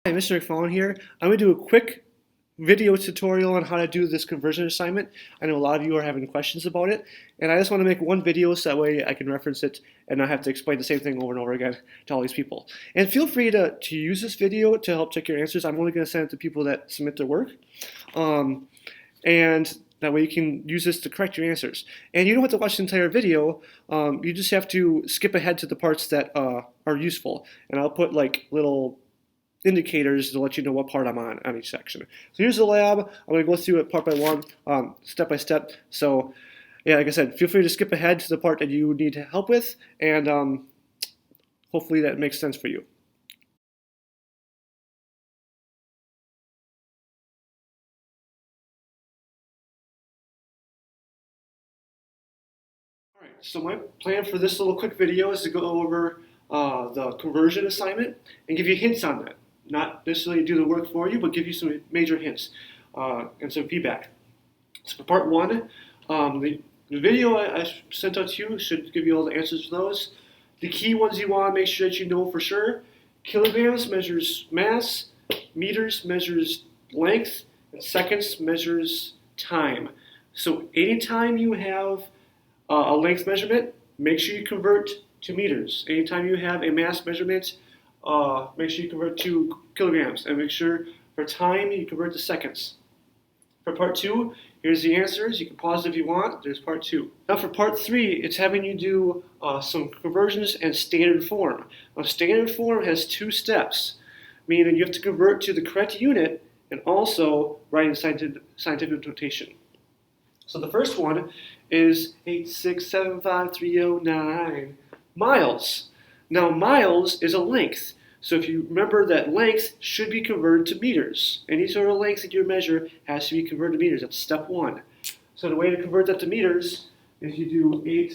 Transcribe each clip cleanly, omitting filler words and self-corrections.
Hi, Mr. McFarlane here. I'm going to do a quick video tutorial on how to do this conversion assignment. I know a lot of you are having questions about it, and I just want to make one video so that way I can reference it and not have to explain the same thing over and over again to all these people. And feel free to use this video to help check your answers. I'm only going to send it to people that submit their work. And that way you can use this to correct your answers. And you don't have to watch the entire video. You just have to skip ahead to the parts that are useful. And I'll put like little indicators to let you know what part I'm on each section. So here's the lab. I'm going to go through it part by one, step by step. So yeah, like I said, feel free to skip ahead to the part that you need help with, and hopefully that makes sense for you. All right, so my plan for this little quick video is to go over the conversion assignment and give you hints on that. Not necessarily do the work for you, but give you some major hints and some feedback. So for part one, the video I sent out to you should give you all the answers to those. The key ones you want to make sure that you know for sure: kilograms measures mass, meters measures length, and seconds measures time. So anytime you have a length measurement, make sure you convert to meters. Anytime you have a mass measurement, make sure you convert to kilograms, and make sure for time you convert to seconds. For part two, here's the answers. You can pause if you want. There's part two. Now for part three, it's having you do some conversions and standard form. Now standard form has two steps, meaning you have to convert to the correct unit and also write in scientific notation. So the first one is 8675309 miles. Now miles is a length. So if you remember that length should be converted to meters. Any sort of length that you measure has to be converted to meters. That's step one. So the way to convert that to meters is you do you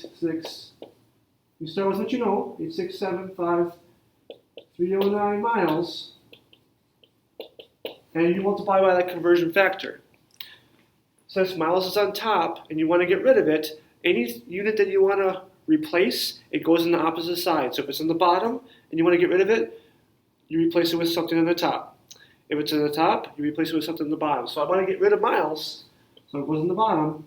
start with what you know, 8675309 miles, and you multiply by that conversion factor. Since miles is on top and you want to get rid of it, any unit that you want to replace, it goes on the opposite side. So if it's on the bottom and you want to get rid of it, you replace it with something on the top. If it's on the top, you replace it with something on the bottom. So I want to get rid of miles, so it goes on the bottom.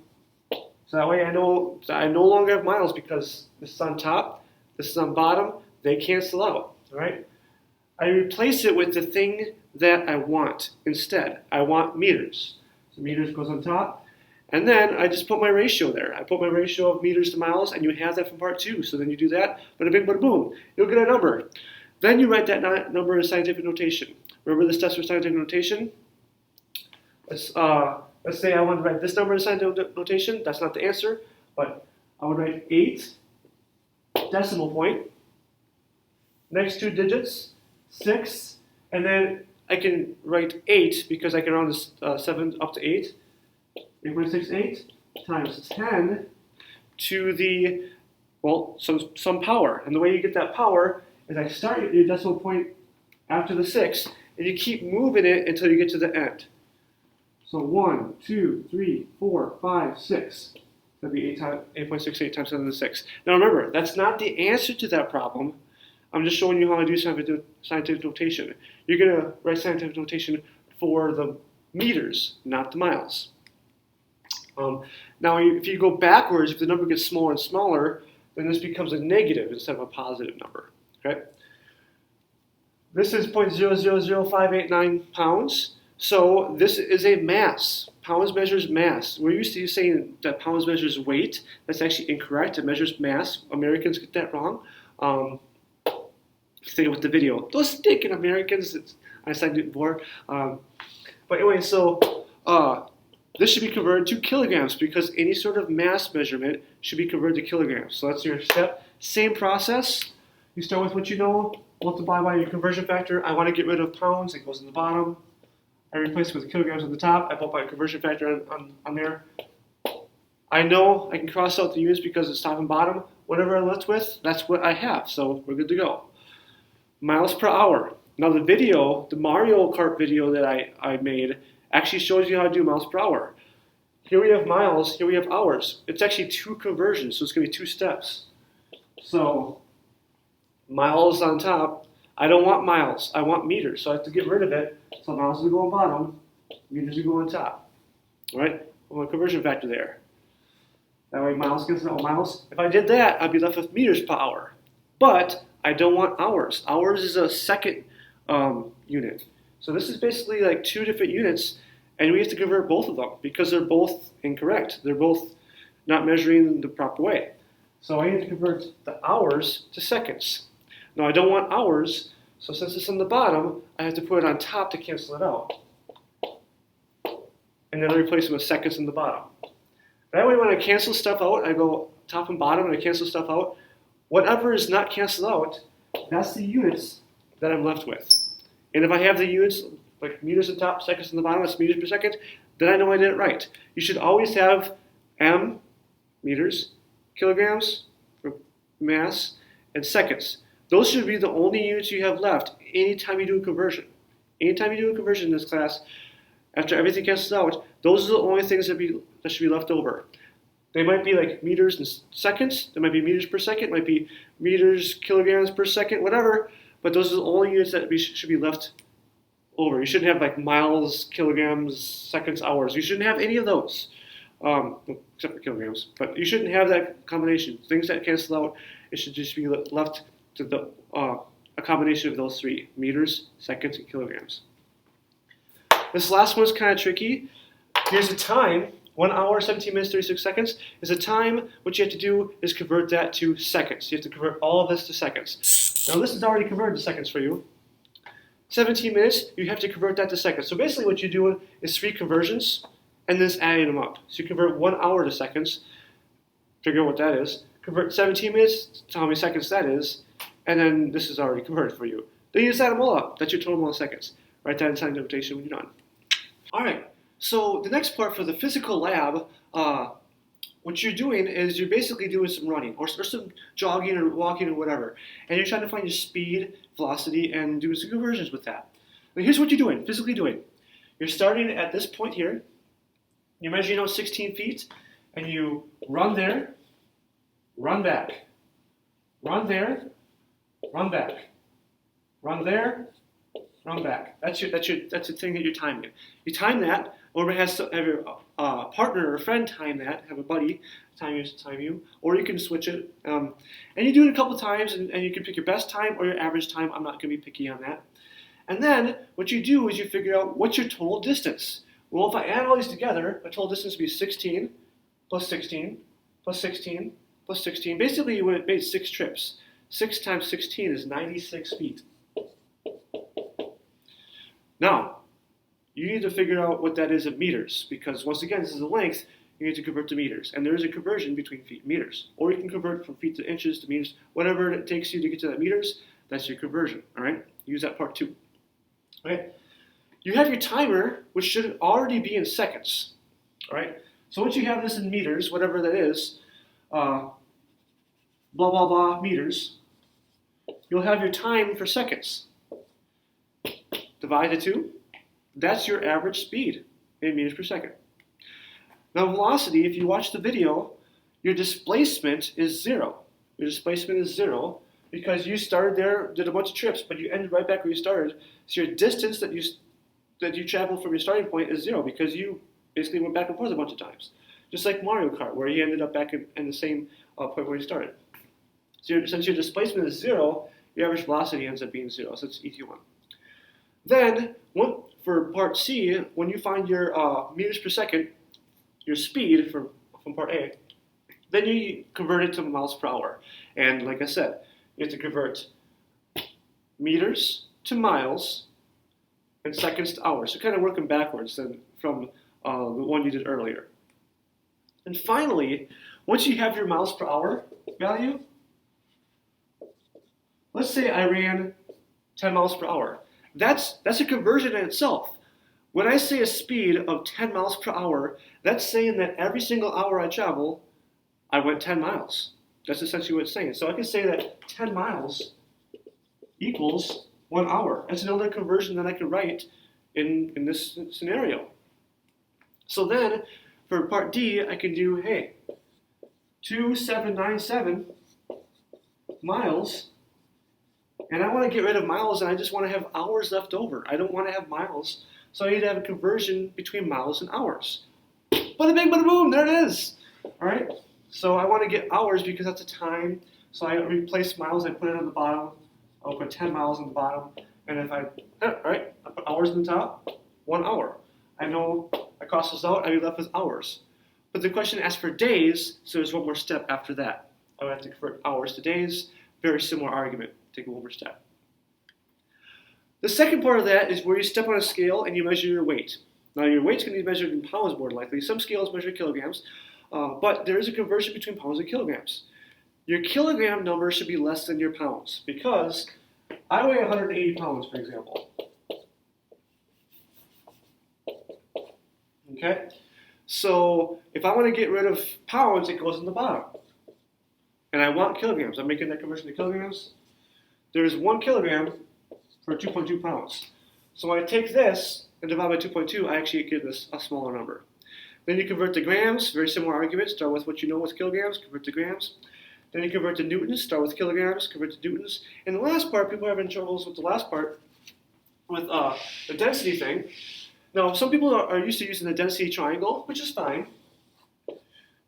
So that way I know that I no longer have miles because this is on top, this is on bottom, they cancel out, all right? I replace it with the thing that I want instead. I want meters. So meters goes on top. And then I just put my ratio there. I put my ratio of meters to miles, and you have that from part two. So then you do that, bada bing, bada boom. You'll get a number. Then you write that number in scientific notation. Remember the steps for scientific notation? Let's say I want to write this number in scientific notation. That's not the answer, but I would write 8, decimal point, next two digits, 6, and then I can write 8 because I can round this 7 up to 8. 8.68 times 10 to the, well, some power. And the way you get that power is I start your decimal point after the 6, and you keep moving it until you get to the end. So 1, 2, 3, 4, 5, 6. That'd be 8.68 times 10 to the 6. Now remember, that's not the answer to that problem. I'm just showing you how to do scientific notation. You're going to write scientific notation for the meters, not the miles. Now, if you go backwards, if the number gets smaller and smaller, then this becomes a negative instead of a positive number. Okay? This is 0.000589 pounds. So this is a mass. Pounds measures mass. We're used to saying that pounds measures weight. That's actually incorrect. It measures mass. Americans get that wrong. Stay with the video. Those stinking Americans. I said it before. But anyway, so this should be converted to kilograms because any sort of mass measurement should be converted to kilograms. So that's your step. Same process. You start with what you know, multiply by your conversion factor. I want to get rid of pounds. It goes on the bottom. I replace it with kilograms on the top. I put my conversion factor on there. I know I can cross out the units because it's top and bottom. Whatever I'm left with, that's what I have. So we're good to go. Miles per hour. Now the video, the Mario Kart video that I made, actually shows you how to do miles per hour. Here we have miles, here we have hours. It's actually two conversions, so it's going to be two steps. So miles on top, I don't want miles, I want meters. So I have to get rid of it. So miles will go on bottom, meters will go on top. All right? Well, a conversion factor there. That way miles cancels out miles. If I did that, I'd be left with meters per hour. But I don't want hours. Hours is a second unit. So this is basically like two different units, and we have to convert both of them because they're both incorrect. They're both not measuring the proper way. So I need to convert the hours to seconds. Now I don't want hours, so since it's on the bottom, I have to put it on top to cancel it out. And then I replace it with seconds in the bottom. That way when I cancel stuff out, I go top and bottom and I cancel stuff out. Whatever is not canceled out, that's the units that I'm left with. And if I have the units, like meters on top, seconds on the bottom, that's meters per second, then I know I did it right. You should always have M, meters, kilograms, for mass, and seconds. Those should be the only units you have left anytime you do a conversion. Anytime you do a conversion in this class, after everything cancels out, those are the only things that should be left over. They might be like meters and seconds, there might be meters per second, might be meters, kilograms per second, whatever, but those are the only units that should be left over. You shouldn't have like miles, kilograms, seconds, hours. You shouldn't have any of those, except for kilograms. But you shouldn't have that combination. Things that cancel out, it should just be left to a combination of those three: meters, seconds, and kilograms. This last one's kind of tricky. Here's a time. 1 hour, 17 minutes, 36 seconds is a time. What you have to do is convert that to seconds. You have to convert all of this to seconds. Now this is already converted to seconds for you. 17 minutes, you have to convert that to seconds. So basically what you're doing is 3 conversions and then just adding them up. So you convert 1 hour to seconds, figure out what that is. Convert 17 minutes, tell how many seconds that is, and then this is already converted for you. Then you just add them all up. That's your total amount of seconds. Write that inside the notation when you're done. All right. So the next part for the physical lab, what you're doing is you're basically doing some running or some jogging or walking or whatever. And you're trying to find your speed, velocity, and doing some conversions with that. Now here's what you're doing, physically doing. You're starting at this point here. You're measuring out 16 feet. And you run there, run back. Run there, run back. Run there, run back. That's the thing that you're timing. You time that, or it has to have your partner or friend time that, have a buddy time you, or you can switch it. And you do it a couple times, and you can pick your best time or your average time. I'm not going to be picky on that. And then what you do is you figure out what's your total distance. Well, if I add all these together, my total distance would be 16 plus 16 plus 16 plus 16. Basically, you would have made 6 trips. 6 times 16 is 96 feet. Now, you need to figure out what that is in meters, because once again, this is a length, you need to convert to meters. And there is a conversion between feet and meters. Or you can convert from feet to inches to meters. Whatever it takes you to get to that meters, that's your conversion, all right? Use that part too. All right? You have your timer, which should already be in seconds, all right? So once you have this in meters, whatever that is, blah, blah, blah, meters, you'll have your time for seconds. Divide the 2. That's your average speed in meters per second. Now velocity, if you watch the video, your displacement is 0. Your displacement is 0 because you started there, did a bunch of trips, but you ended right back where you started. So your distance that you traveled from your starting point is 0 because you basically went back and forth a bunch of times. Just like Mario Kart, where you ended up back in the same point where you started. So since your displacement is 0, your average velocity ends up being 0, so it's ET1. Then, for part C, when you find your meters per second, your speed from part A, then you convert it to miles per hour. And like I said, you have to convert meters to miles and seconds to hours. So kind of working backwards then from the one you did earlier. And finally, once you have your miles per hour value, let's say I ran 10 miles per hour. That's a conversion in itself. When I say a speed of 10 miles per hour, that's saying that every single hour I travel, I went 10 miles. That's essentially what it's saying. So I can say that 10 miles equals 1 hour. That's another conversion that I can write in this scenario. So then, for part D, I can do, hey, 2797 miles And I want to get rid of miles, and I just want to have hours left over. I don't want to have miles, so I need to have a conversion between miles and hours. Bada bing, bada boom, there it is. All right, so I want to get hours because that's a time. So I replace miles, I put it on the bottom. I'll put 10 miles on the bottom, and if I put hours on the top, 1 hour. I know I cross this out, I'd be left with hours. But the question asks for days, so there's one more step after that. I would have to convert hours to days. Very similar argument. Take one more step. The second part of that is where you step on a scale and you measure your weight. Now your weight's going to be measured in pounds more likely. Some scales measure kilograms, but there is a conversion between pounds and kilograms. Your kilogram number should be less than your pounds because I weigh 180 pounds, for example. Okay? So if I want to get rid of pounds, it goes on the bottom. And I want kilograms. I'm making that conversion to kilograms. There's 1 kilogram for 2.2 pounds. So when I take this and divide by 2.2, I actually get this a smaller number. Then you convert to grams, very similar argument. Start with what you know with kilograms, convert to grams. Then you convert to newtons, start with kilograms, convert to newtons. And the last part, people are having troubles with the last part, with the density thing. Now, some people are used to using the density triangle, which is fine.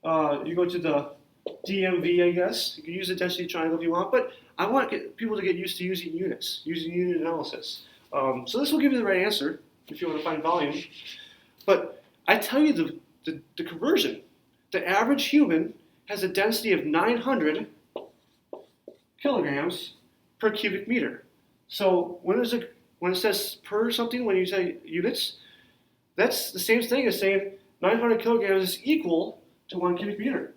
You go to the DMV, I guess. You can use the density triangle if you want, but I want people to get used to using units, using unit analysis. So this will give you the right answer if you want to find volume. But I tell you the conversion. The average human has a density of 900 kilograms per cubic meter. So when it says per something, when you say units, that's the same thing as saying 900 kilograms is equal to 1 cubic meter.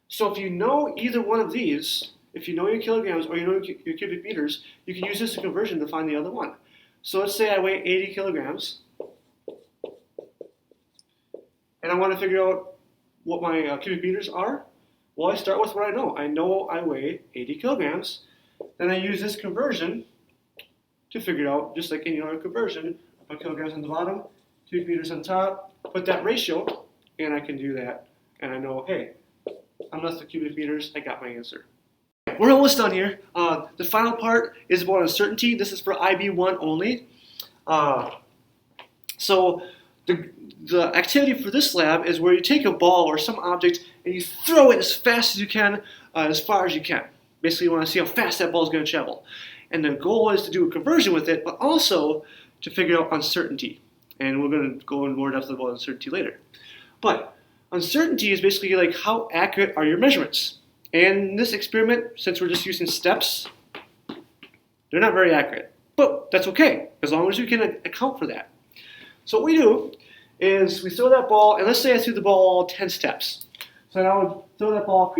So if you know either one of these, if you know your kilograms or you know your cubic meters, you can use this as a conversion to find the other one. So let's say I weigh 80 kilograms, and I want to figure out what my cubic meters are. Well, I start with what I know. I know I weigh 80 kilograms. Then I use this conversion to figure out, just like any other conversion, I put kilograms on the bottom, cubic meters on top, put that ratio, and I can do that. And I know, hey, I'm less than cubic meters, I got my answer. We're almost done here. The final part is about uncertainty. This is for IB1 only. So the activity for this lab is where you take a ball or some object and you throw it as fast as you can, as far as you can. Basically, you want to see how fast that ball is going to travel. And the goal is to do a conversion with it, but also to figure out uncertainty. And we're going to go in more depth about uncertainty later. But uncertainty is basically like how accurate are your measurements. And in this experiment, since we're just using steps, they're not very accurate. But that's okay, as long as you can account for that. So what we do is we throw that ball, and let's say I threw the ball 10 steps. So I would throw that ball,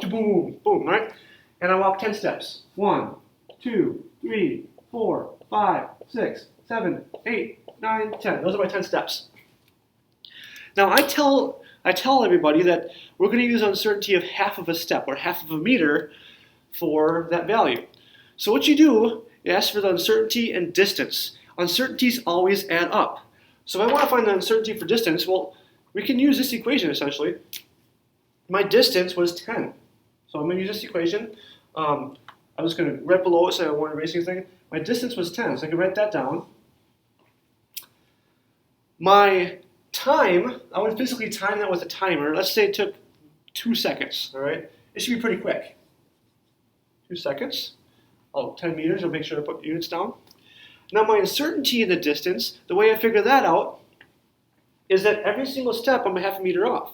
boom, boom, right? And I walk 10 steps. 1, 2, 3, 4, 5, 6, 7, 8, 9, 10. Those are my 10 steps. Now I tell everybody that we're going to use uncertainty of half of a step or half of a meter for that value. So what you do is ask for the uncertainty and distance. Uncertainties always add up. So if I want to find the uncertainty for distance, well, we can use this equation essentially. My distance was 10. So I'm going to use this equation. I'm just going to right below it so I won't erase anything. My distance was 10, so I can write that down. My time, I would physically time that with a timer. Let's say it took 2 seconds, all right? It should be pretty quick. 2 seconds. 10 meters, I'll make sure to put units down. Now my uncertainty in the distance, the way I figure that out is that every single step I'm a half a meter off.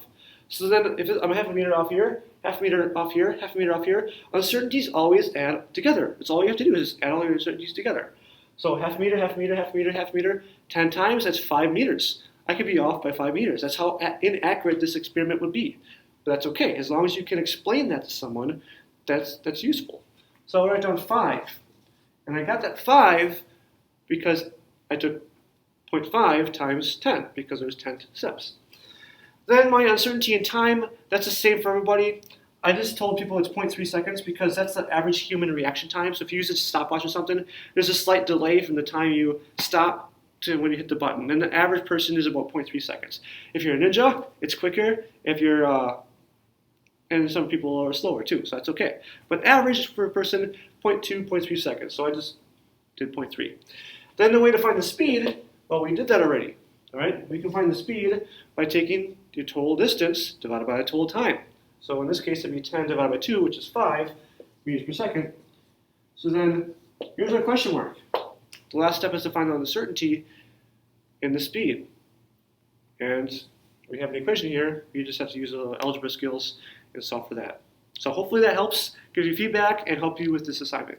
So then if I'm a half a meter off here, half a meter off here, half a meter off here, uncertainties always add together. That's all you have to do is add all your uncertainties together. So half a meter, half a meter, half a meter, half a meter, 10 times, that's 5 meters. I could be off by 5 meters. That's how inaccurate this experiment would be. But that's okay. As long as you can explain that to someone, that's useful. So I'll write down 5. And I got that 5 because I took 0.5 times 10, because there's 10 steps. Then my uncertainty in time, that's the same for everybody. I just told people it's 0.3 seconds because that's the average human reaction time. So if you use a stopwatch or something, there's a slight delay from the time you stop to when you hit the button. And the average person is about 0.3 seconds. If you're a ninja, it's quicker. If you're And some people are slower too, so that's okay. But average for a person, 0.2, 0.3 seconds. So I just did 0.3. Then the way to find the speed, well, we did that already. All right, we can find the speed by taking the total distance divided by the total time. So in this case, it'd be 10 divided by 2, which is 5 meters per second. So then here's our question mark. The last step is to find the uncertainty in the speed. And we have an equation here. You just have to use algebra skills and solve for that. So hopefully that helps, gives you feedback, and help you with this assignment.